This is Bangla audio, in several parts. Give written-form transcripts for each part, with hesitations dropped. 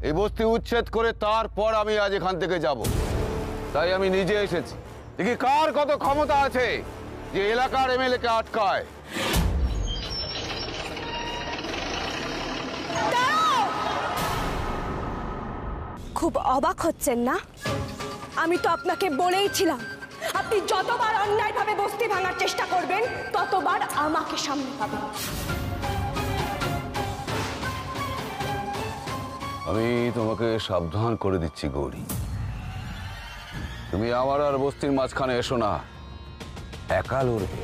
এই বস্তি উচ্ছেদ করে তারপর আমি আজ এখান থেকে যাব। তাই আমি নিজে এসেছি। দেখি কার কত ক্ষমতা আছে যে এলাকার এমএলএ কে আটকায়। খুব অবাক হচ্ছেন না? আমি তো আপনাকে বলেইছিলাম, আপনি যতবার অন্যায়ভাবে বস্তি ভাঙার চেষ্টা করবেন ততবার আমাকে সামনে পাবেন। আমি তোমাকে সাবধান করে দিচ্ছি গৌরী, তুমি আমার আর বস্তির মাঝখানে এসো না। একা লড়বে,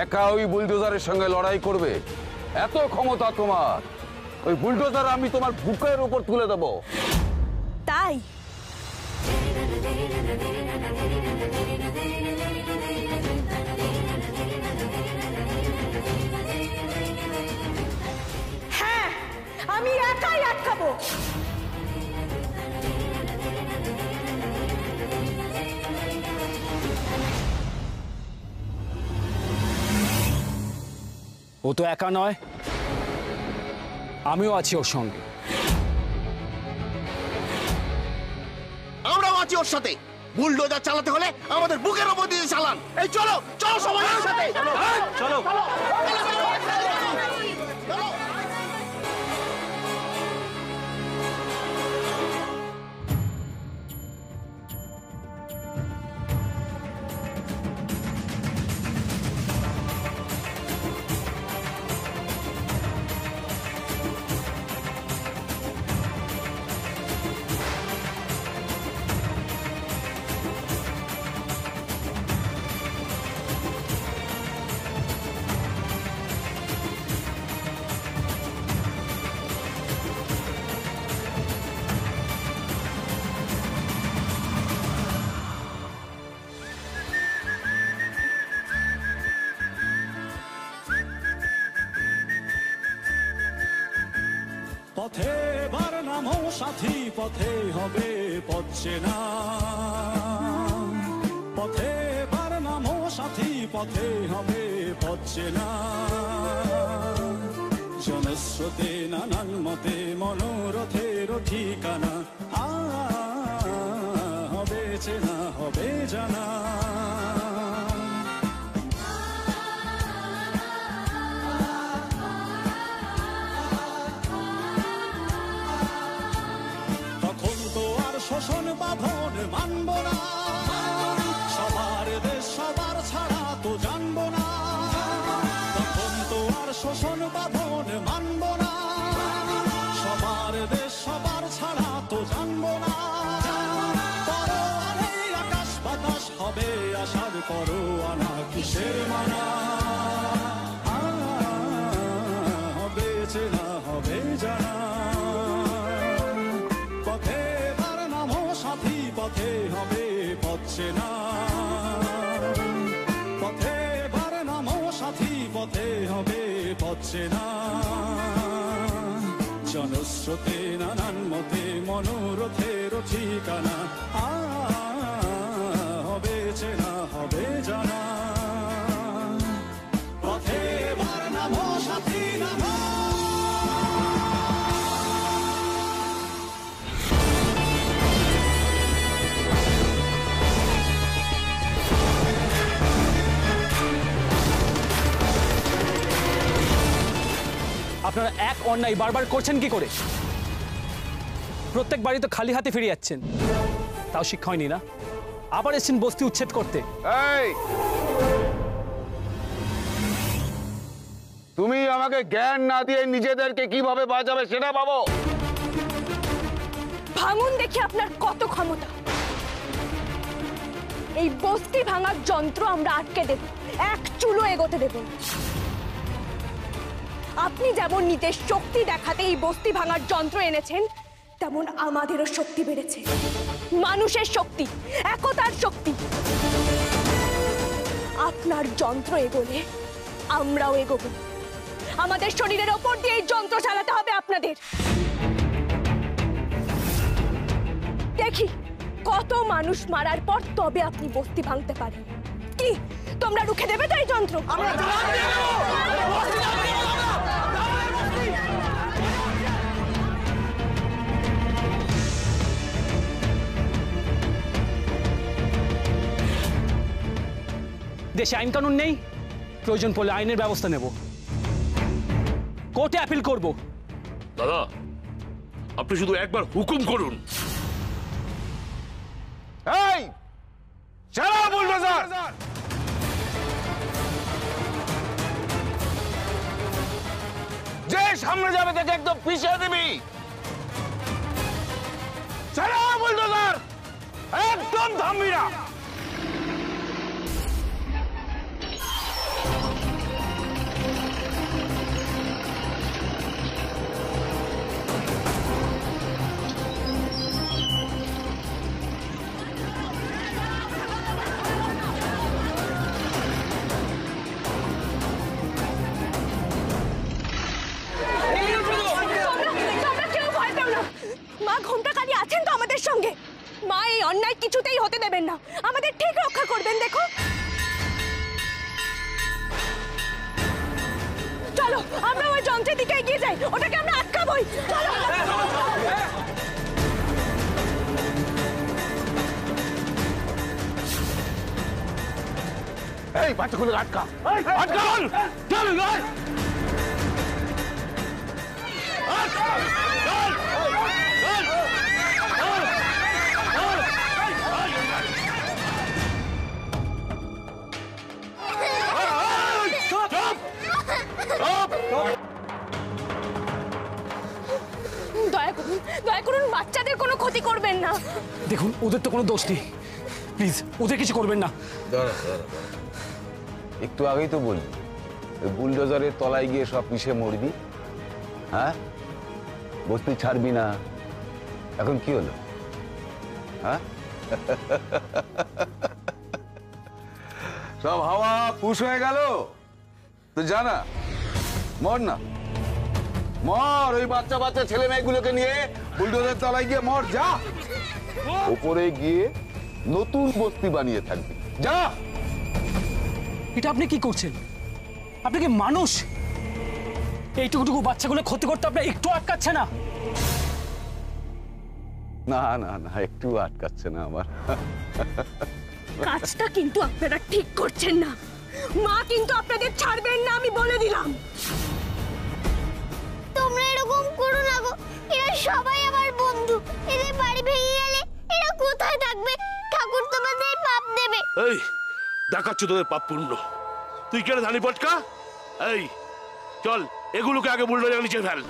একা ওই বুলডোজারের সঙ্গে লড়াই করবে। এত ক্ষমতা তোমার, ওই বুলডোজার আমি তোমার বুকের উপর তুলে দেব। তাই হ্যাঁ, আমি একাই আটকাবো। ও তো একা নয়, আমিও আছি ওর সঙ্গে। আমরাও আছি ওর সাথে। বুলডোজার চালাতে হলে আমাদের বুকের উপর দিয়ে চালান। এই চলো চলো সবাই একসাথে চলো। পথে বার নামো সাথী, পথে হবে পথে না। পথে বার নামো সাথী, পথে হবে পথে না। জনস্রোতে নানান মতে মনোরথের ঠিকানা। হবে চেনা হবে জানা। শোষণ বাঁধন মানব না, সবার দেশ সবার ছাড়া তো জানব না। তখন তো আর শোষণ বাঁধন মানব না, সবার দেশ সবার ছাড়া তো জানব না। পরোয়ানে আকাশ বাতাস হবে আশার পরোয়ানা, কিসের মানা। হবে চেনা হবে জানা। পথে হবে পথে না। পথে বার নামো সাথী, পথে হবে পথে না। জনস্রোতে নানান মতে মনোরথের ঠিকানা। হবে চেনা হবে জানা। পথে বার নামো সাথী নামো। আপনারা এক অন্যায় বারবার করছেন কি করে? প্রত্যেক বাড়ি তো খালি হাতে ফিরে যাচ্ছেন, তাও শিক্ষা হয়নি না? আবার এসেছেন বস্তি উচ্ছেদ করতে। এই, তুমি আমাকে জ্ঞান না দিয়ে নিজেদেরকে কিভাবে বাঁচাবে সেটা ভাবো। ভাঙুন দেখি আপনার কত ক্ষমতা। এই বস্তি ভাঙার যন্ত্র আমরা আটকে দেব, এক চুলো এগোতে দেব। আপনি যেমন নিজের শক্তি দেখাতে এই বস্তি ভাঙার যন্ত্র এনেছেন, তেমন আমাদেরও শক্তি বেড়েছে। মানুষের শক্তি, একতার শক্তি। আপনার যন্ত্র এগোলে আমরাও এগোবো। আমাদের শরীরের ওপর দিয়ে এই যন্ত্র চালাতে হবে আপনাদের। দেখি কত মানুষ মারার পর তবে আপনি বস্তি ভাঙতে পারেন। কি তোমরা রুখে দেবে তো এই যন্ত্র? দেশে আইন কানুন নেই, প্রয়োজন পড়লে আইনের ব্যবস্থা নেব, কোর্টে অ্যাপিল করব। দাদা, আপনি শুধু একবার হুকুম করুন। এই চালাও বুলডোজার। যে সামনে যাবে তাকে একদম পিছিয়ে দিবি। চালাও বুলডোজার, একদম থামবি না। তোমরা কেউ ভয় পেও না। মা ঘোমটা কালী আছেন তো আমাদের সঙ্গে। মা এই অন্যায় কিছুতেই হতে দেবেন না, আমাদের ঠিক রক্ষা করবেন। দেখো চলো আমরা ওই যন্ত্রের দিকে এগিয়ে যাই, ওটাকে আমরা আটকাবই। চলো এই বাচ্চাগুলো আটকা, আটকা। চল চল। দয়া করুন বাচ্চাদের কোনো ক্ষতি করবেন না। দেখুন, ওদের তো কোনো দোষ নেই, প্লিজ ওদের কিছু করবেন না। একটু আগেই তো বললি ওই বুলডোজারের তলায় গিয়ে সব পিষে মরবি, হ্যাঁ? বস্তি ছাড়বি না, এখন কি হলো? হ্যাঁ, সব হাওয়া পুশ হয়ে গেল তো জানা। মর না, মর। ওই বাচ্চা বাচ্চা ছেলে মেয়েগুলোকে নিয়ে বুলডোজার তলায় গিয়ে মর, যা। উপরে গিয়ে নতুন বস্তি বানিয়ে থাকবি, যা। এটা আপনি কি করছেন? আপনি কি মানুষ? এইটুকুটুকু বাচ্চাগুলো ক্ষতি করতে আপনার একটু আটকাচ্ছে না? না না না, একটু আটকাচ্ছে না আমার। কাজটা কিন্তু আপনারা ঠিক করছেন না। মা কিন্তু আপনাদের ছাড়বেন না, আমি বলে দিলাম। তোমরা এরকম করো না গো, এরা সবাই আমার বন্ধু। এদের বাড়ি ভেঙে গেলে এরা কোথায় থাকবে? ঠাকুর তোমাদের পাপ দেবে। এই দেখাচ্ছি তোদের পাপ পূর্ণ। তুই কেন ধানি পটকা? এই চল, এগুলোকে আগে বুলডোজার নিচে ফেল।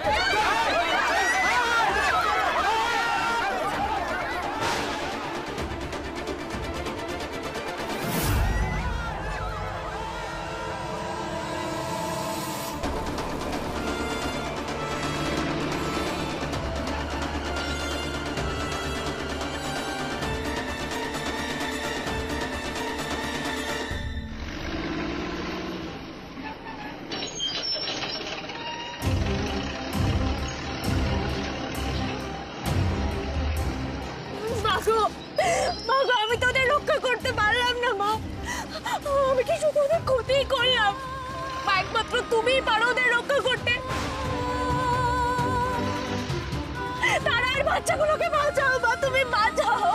মা গো, আমি তোদের রক্ষা করতে পারলাম না মা। আমি কি শুধু ওদের ক্ষতি করলাম? মা, একমাত্র তুমিই পারো ওদের রক্ষা করতে। তারা আর বাচ্চাগুলোকে বাঁচাও মা, তুমি বাঁচাও।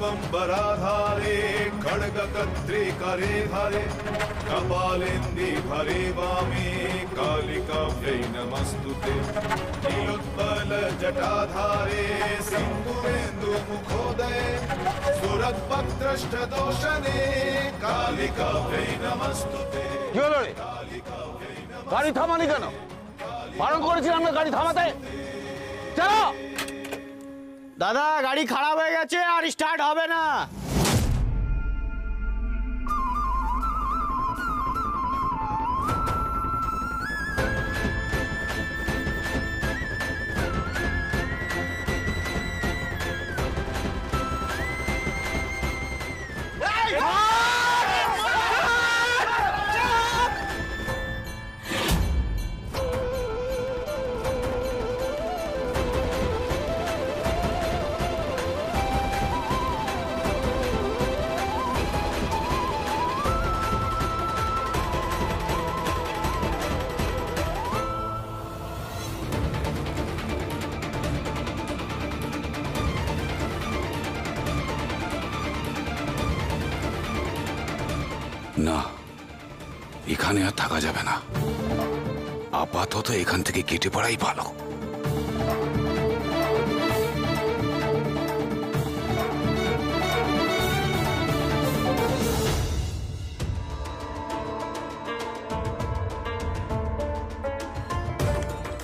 व्याघ्रचर्मम्बराधारे खड्गकर्त्री करे धारे कपालेन्दि भरे वामे कालिकाभ्यै नमस्तुते नीलोत्पल जटाधारे सिन्दूरेन्दुमुखोदये सुरद्भक्त्रष्टदोषणे कालिकाभ्यै नमस्तुते। কি হলো রে? গাড়ি থামানি কেন? বারণ করেছিলাম না গাড়ি থামাতে। চলো। দাদা, গাড়ি খারাপ হয়ে গেছে আর স্টার্ট হবে না। না, এখানে আর থাকা যাবে না। আপাতত এখান থেকে কেটে পড়াই ভালো।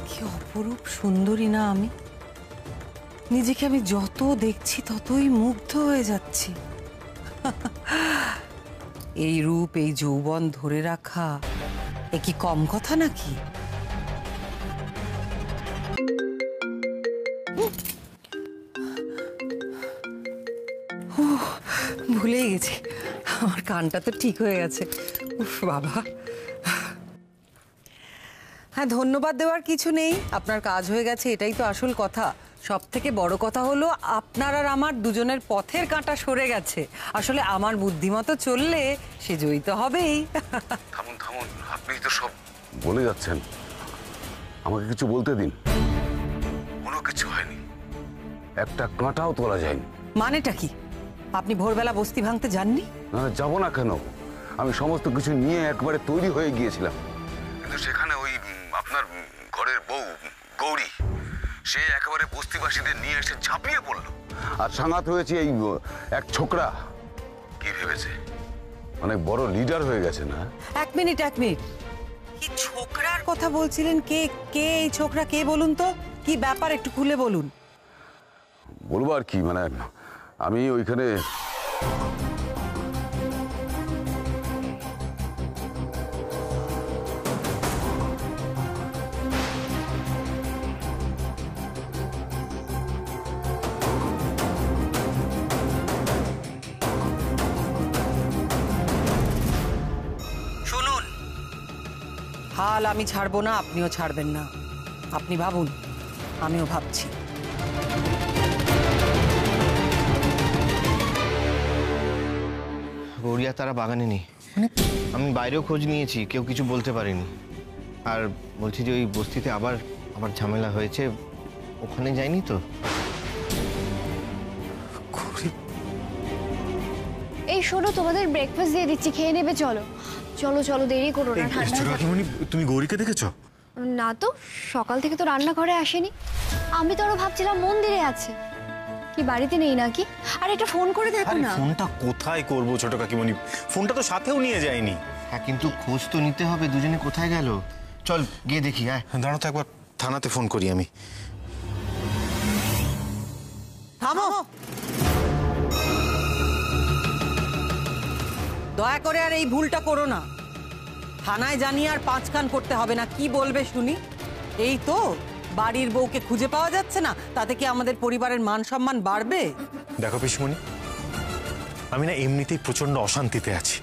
কি অপরূপ সুন্দরী না আমি! নিজেকে আমি যত দেখছি ততই মুগ্ধ হয়ে যাচ্ছি। এই রূপ, এই যৌবন ধরে রাখা এ কি কম কথা নাকি? ভুলেই গেছি, আমার কানটা তো ঠিক হয়ে গেছে। উফ বাবা! হ্যাঁ, ধন্যবাদ দেওয়ার কিছু নেই, আপনার কাজ হয়ে গেছে, এটাই তো আসল কথা। সব থেকে বড় কথা হলো আপনার আর আমার দুজনের পথের কাঁটা সরে গেছে। আসলে আমার বুদ্ধিমতো চললে সে জয়ী তো হবেই। থামুন থামুন, আপনি তো সব বলে যাচ্ছেন, আমাকে কিছু বলতে দিন। কোনো কিছু হয়নি, একটা কাঁটাও তোলা যায়নি। মানেটা কি? আপনি ভোরবেলা বস্তি ভাঙতে যাননি? না, যাবো না কেন? আমি সমস্ত কিছু নিয়ে একবারে তৈরি হয়ে গিয়েছিলাম, কিন্তু সেখানে ওই আপনার ঘরের বউ গৌরী, সে একেবারে বস্তিবাসীদের নিয়ে এসে ঝাঁপিয়ে পড়লো। আর সাঙ্গাত হয়েছে এই এক ছোকরা। কি ভেবেছে অনেক বড় লিডার হয়ে গেছে না? এক মিনিট, কি ছোকরার কথা বলছিলেন? কে কে এই ছোকরা? কে বলুন তো, কি ব্যাপার একটু খুলে বলুন। বলবো আর কি, মানে আমি ওইখানে শুনুন, হাল আমি ছাড়বো না, আপনিও ছাড়বেন না। আপনি ভাবুন, আমিও ভাবছি। গৌরিয়া তারা বাগানে নেই। আমি বাইরেও খোঁজ নিয়েছি, কেউ কিছু বলতে পারেনি। আর বলছি যে ওই বস্তিতে আবার ঝামেলা হয়েছে, ওখানে যায়নি তো। এই শোনো, তোমাদের ব্রেকফাস্ট দিয়ে দিচ্ছি, খেয়ে নেবে। চলো চলো চলো, দেরি করো না। তুমি গৌরীকে দেখেছো? না তো, সকাল থেকে তো রান্নাঘরে আসেনি। আমি তো আরো ভাবছিলাম মন্দিরে আছে, কি বাড়িতে নেই নাকি। আর একটা ফোন করে দেখো না। ফোনটা কোথায় করবো ছোট কাকিমণি, ফোনটা তো সাথেও নিয়ে যায়নি। হ্যাঁ, কিন্তু খোঁজ তো নিতে হবে, দুজনে কোথায় গেল? চল গিয়ে দেখি। হ্যাঁ দাঁড়াও তো, একবার থানাতে ফোন করি আমি। থামো, দয়া করে আর এই ভুলটা করো না। থানায় জানিয়ে আর 5 কান করতে হবে না। কি বলবে শুনি? এই তো বাড়ির বউকে খুঁজে পাওয়া যাচ্ছে না, তাতে কি আমাদের পরিবারের মান সম্মান বাড়বে? দেখো পিসমণি, আমি না এমনিতেই প্রচন্ড অশান্তিতে আছি,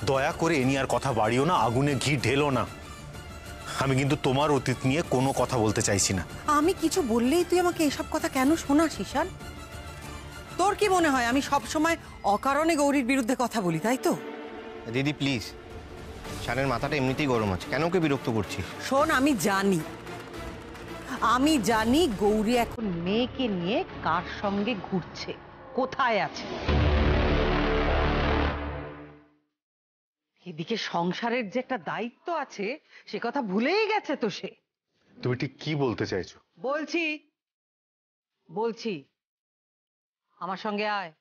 দয়া করে এ নিয়ে আর কথা বাড়িও না, আগুনে ঘি ঢেলো না। আমি কিন্তু তোমার অতীত নিয়ে কোনো কথা বলতে চাইছি না। আমি কিছু বললেই তুই আমাকে এসব কথা কেন শোনাস ঈশান? তোর কি মনে হয় আমি সব সময় অকারণে গৌরীর বিরুদ্ধে কথা বলি, তাই তো? দিদি প্লিজ, শানের মাথাটা এমনিতেই গরম আছে, কেন ওকে বিরক্ত করছিস? শোন, আমি জানি গৌরী এখন মেয়েকে নিয়ে কার সঙ্গে ঘুরছে, কোথায় আছে। এদিকে সংসারের যে একটা দায়িত্ব আছে সে কথা ভুলেই গেছে তো সে। তুমি ঠিক কি বলতে চাইছো? বলছি আমার সঙ্গে আয়।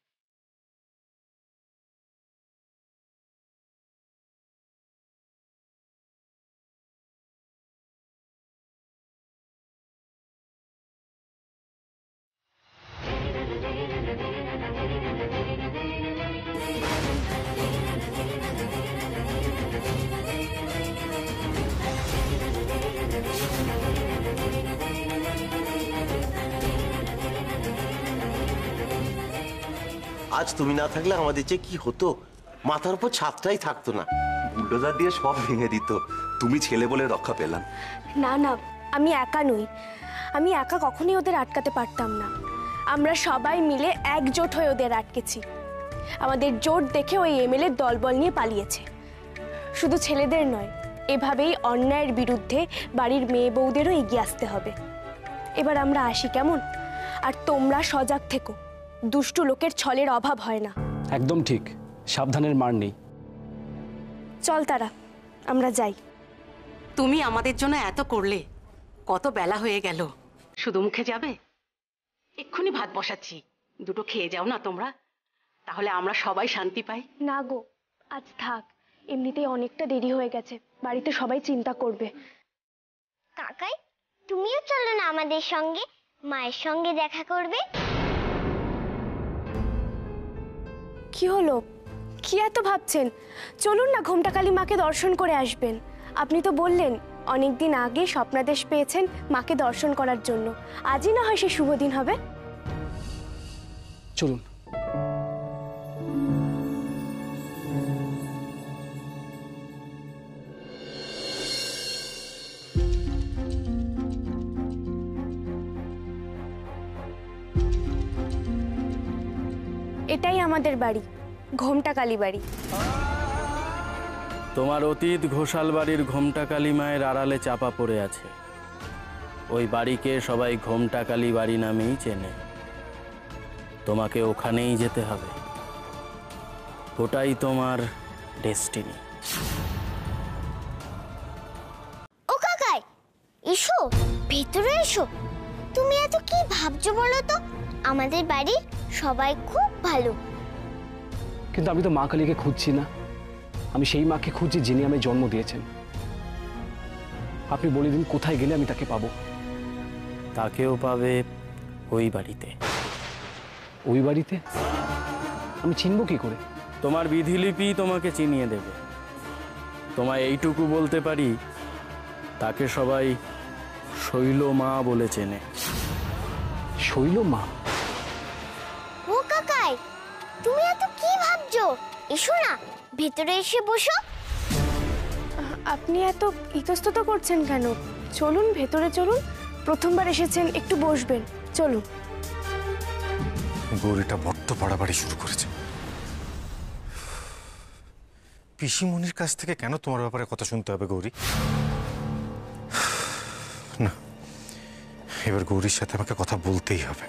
আজ তুমি না থাকলে আমাদের যে কি হতো, মাথার উপর ছাদটাই থাকতো না। বুলডোজার দিয়ে সব ভেঙে দিত, তুমি ছেলে বলে রক্ষা পেলাম। না না, আমি একা নই, আমি একা কখনোই ওদের আটকাতে পারতাম না। আমরা সবাই মিলে একজোট হয়ে ওদের আটকেছি। আমাদের জোট দেখে ওই এমএলএ দলবল নিয়ে পালিয়েছে। শুধু ছেলেদের নয়, এভাবেই অন্যায়ের বিরুদ্ধে বাড়ির মেয়ে বউদেরও এগিয়ে আসতে হবে। এবার আমরা আসি কেমন? আর তোমরা সজাগ থেকো, দুষ্টু লোকের ছলের অভাব হয় না। একদম ঠিক, সাবধানের মার নেই। চল তারা, আমরা যাই। তুমি আমাদের জন্য এত করলে, কত বেলা হয়ে গেল, শুধু মুখে যাবে? এক্ষুনি ভাত বসাচ্ছি, দুটো খেয়ে যাও না তোমরা, তাহলে আমরা সবাই শান্তি পাই। না গো, আজ থাক, এমনিতেই অনেকটা দেরি হয়ে গেছে, বাড়িতে সবাই চিন্তা করবে। কাকাই, তুমিও চলো না আমাদের সঙ্গে, মায়ের সঙ্গে দেখা করবে। কি হলো, কি এত ভাবছেন? চলুন না, ঘোমটাকালী মাকে দর্শন করে আসবেন। আপনি তো বললেন অনেকদিন আগে স্বপ্নাদেশ পেয়েছেন মাকে দর্শন করার জন্য, আজই না হয় সে শুভ দিন হবে। চলুন। এটাই আমাদের বাড়ি, ঘোমটাকালী বাড়ি। তোমার অতীত ঘোষাল বাড়ির ঘোমটাকালী মায়ের আড়ালে চাপা পড়ে আছে। ওই বাড়িকে সবাই ঘোমটাকালী বাড়ি নামেই চেনে। তোমাকে ওখানেই যেতে হবে, ওটাই তোমার ডেস্টিনি। ও কাকাই, এসো, ভেতরে এসো। তুমি এত কি ভাবছো বলো তো? আমাদের বাড়ির সবাই খুব ভালো। কিন্তু আমি তো মা কালীকে খুঁজছি না, আমি সেই মাকে খুঁজছি যিনি আমায় জন্ম দিয়েছেন। আপনি বলে দিন কোথায় গেলে আমি তাকে পাবো? তাকেও পাবে ওই বাড়িতে। ওই বাড়িতে? আমি চিনব কি করে? তোমার বিধিলিপি তোমাকে চিনিয়ে দেবে। তোমায় এইটুকু বলতে পারি, তাকে সবাই শৈল মা বলে চেনে। শৈল মা? ও কাকাই, তুমি এত কি ভাবছো? এসো না, ভেতরে এসে বসো। আপনি এত ইতস্তত করছেন কেন? চলুন ভেতরে চলুন, প্রথমবার এসেছেন, একটু বসবেন, চলুন। গৌরীটা বড্ড বাড়াবাড়ি শুরু করেছে। পিসিমণির কাছ থেকে কেন তোমার ব্যাপারে কথা শুনতে হবে গৌরী? না, এবার গৌরীর সাথে আমাকে কথা বলতেই হবে।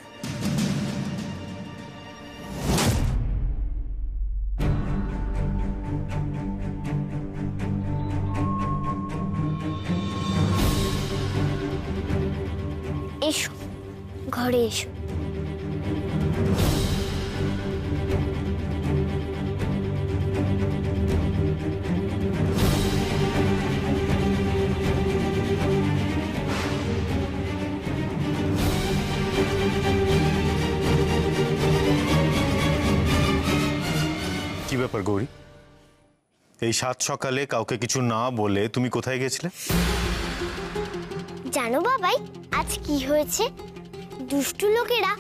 এসো, ঘরে এসো। কি ব্যাপার গৌরী, এই সাত সকালে কাউকে কিছু না বলে তুমি কোথায় গেছিলে? জানো বাবাই, আজ কি হয়েছে? দুষ্টু লোকেরা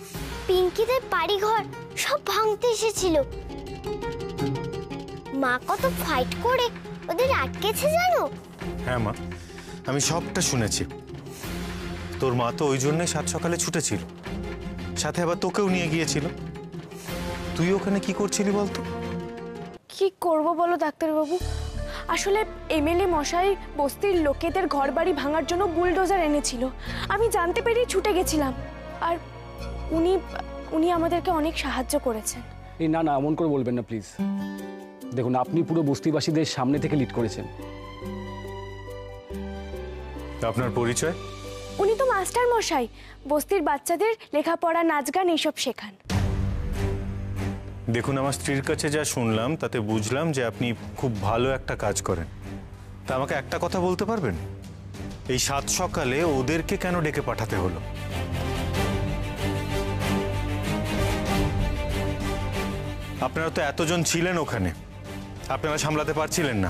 পিঙ্কিদের বাড়িঘর সব ভাঙতে এসেছিল। মা কত ফাইট করে ওদের আটকেছে জানো? হ্যাঁ মা, আমি সবটা শুনেছি। তোর মা তো ওই জন্যই সাত সকালে ছুটেছিল, সাথে আবার তোকেও নিয়ে গিয়েছিল। তুই ওখানে কি করছিলি বলতো? কি করব বলো ডাক্তারবাবু, আসলে এমএলএ মশাই বস্তির লোকেদের ঘরবাড়ি ভাঙার জন্য বুলডোজার এনেছিল। আমি জানতে পেরেই ছুটে গেছিলাম, আর উনি আমাদেরকে অনেক সাহায্য করেছেন। এই না না, এমন করে বলবেন না প্লিজ। দেখুন, আপনি পুরো বস্তিবাসীদের সামনে থেকে লিড করেছেন। আপনার পরিচয়? উনি তো মাস্টার মশাই, বস্তির বাচ্চাদের লেখাপড়া, নাচ গান এইসব শেখান। দেখুন, আমার স্ত্রীর কাছে যা শুনলাম তাতে বুঝলাম যে আপনি খুব ভালো একটা কাজ করেন। তা আমাকে একটা কথা বলতে পারবেন, এই সাত সকালে ওদেরকে কেন ডেকে পাঠাতে হলো? আপনারা তো এতজন ছিলেন ওখানে, আপনারা সামলাতে পারছিলেন না।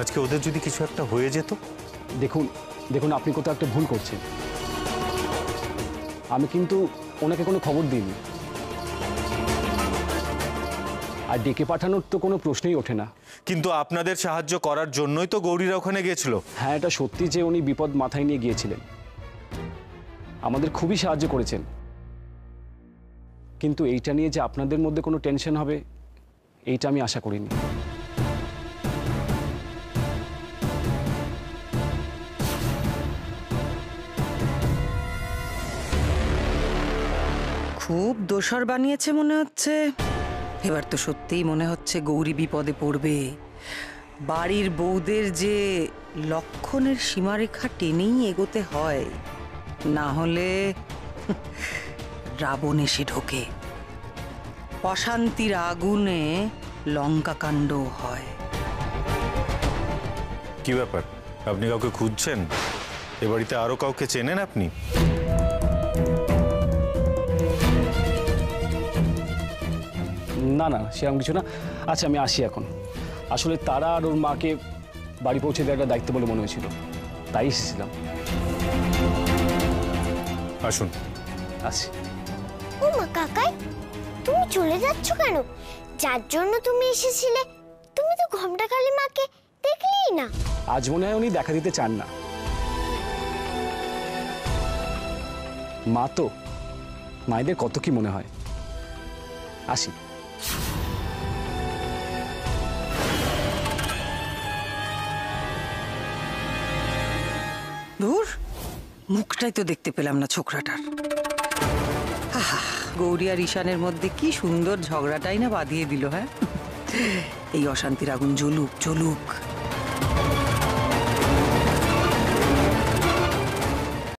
আজকে ওদের যদি কিছু একটা হয়ে যেত? দেখুন আপনি কোথাও একটা ভুল করছেন। আমি কিন্তু ওনাকে কোনো খবর দিইনি, আর ডেকে পাঠানোর তো কোনো প্রশ্নই ওঠে না। কিন্তু আপনাদের সাহায্য করার জন্যই তো গৌরীরা ওখানে গিয়েছিল। হ্যাঁ, এটা সত্যি যে উনি বিপদ মাথায় নিয়ে গিয়েছিলেন, আমাদের খুবই সাহায্য করেছেন। কিন্তু এইটা নিয়ে যে আপনাদের মধ্যে কোনো টেনশন হবে, এইটা আমি আশা করিনি। খুব দোসর বানিয়েছে মনে হচ্ছে। এবার তো সত্যিই মনে হচ্ছে গৌরী বিপদে পড়বে। বাড়ির বউদের যে লক্ষণের সীমারেখা টেনেই এগোতে হয়, না হলে রাবণ এসে ঢোকে, অশান্তির আগুনে লঙ্কাকাণ্ড হয়। কি ব্যাপার, আপনি কাউকে খুঁজছেন? এ বাড়িতে আরো কাউকে চেনেন আপনি? না না, সেরকম কিছু না। আচ্ছা, আমি আসি এখন। আসলে তারা আর ওর মাকে বাড়ি পৌঁছে দেওয়ার একটা দায়িত্ব বলে মনে হয়েছিল, তাই এসেছিলাম। আসুন। আসি। ও মা, কাকাই তুমি চলে যাচ্ছ কেন? যার জন্য তুমি এসেছিলে তুমি তো ঘোমটাকালী মাকে দেখলেই না। আজ মনে হয় উনি দেখা দিতে চান না। মা তো, মায়েদের কত কি মনে হয়। আসি। ধুর, মুখটাই তো দেখতে পেলাম না ছোকরাটার। আহা, গৌরী আর ঈশানের মধ্যে কি সুন্দর ঝগড়াটাই না বাঁধিয়ে দিল। হ্যাঁ, এই অশান্তির আগুন জ্বলুক জ্বলুক।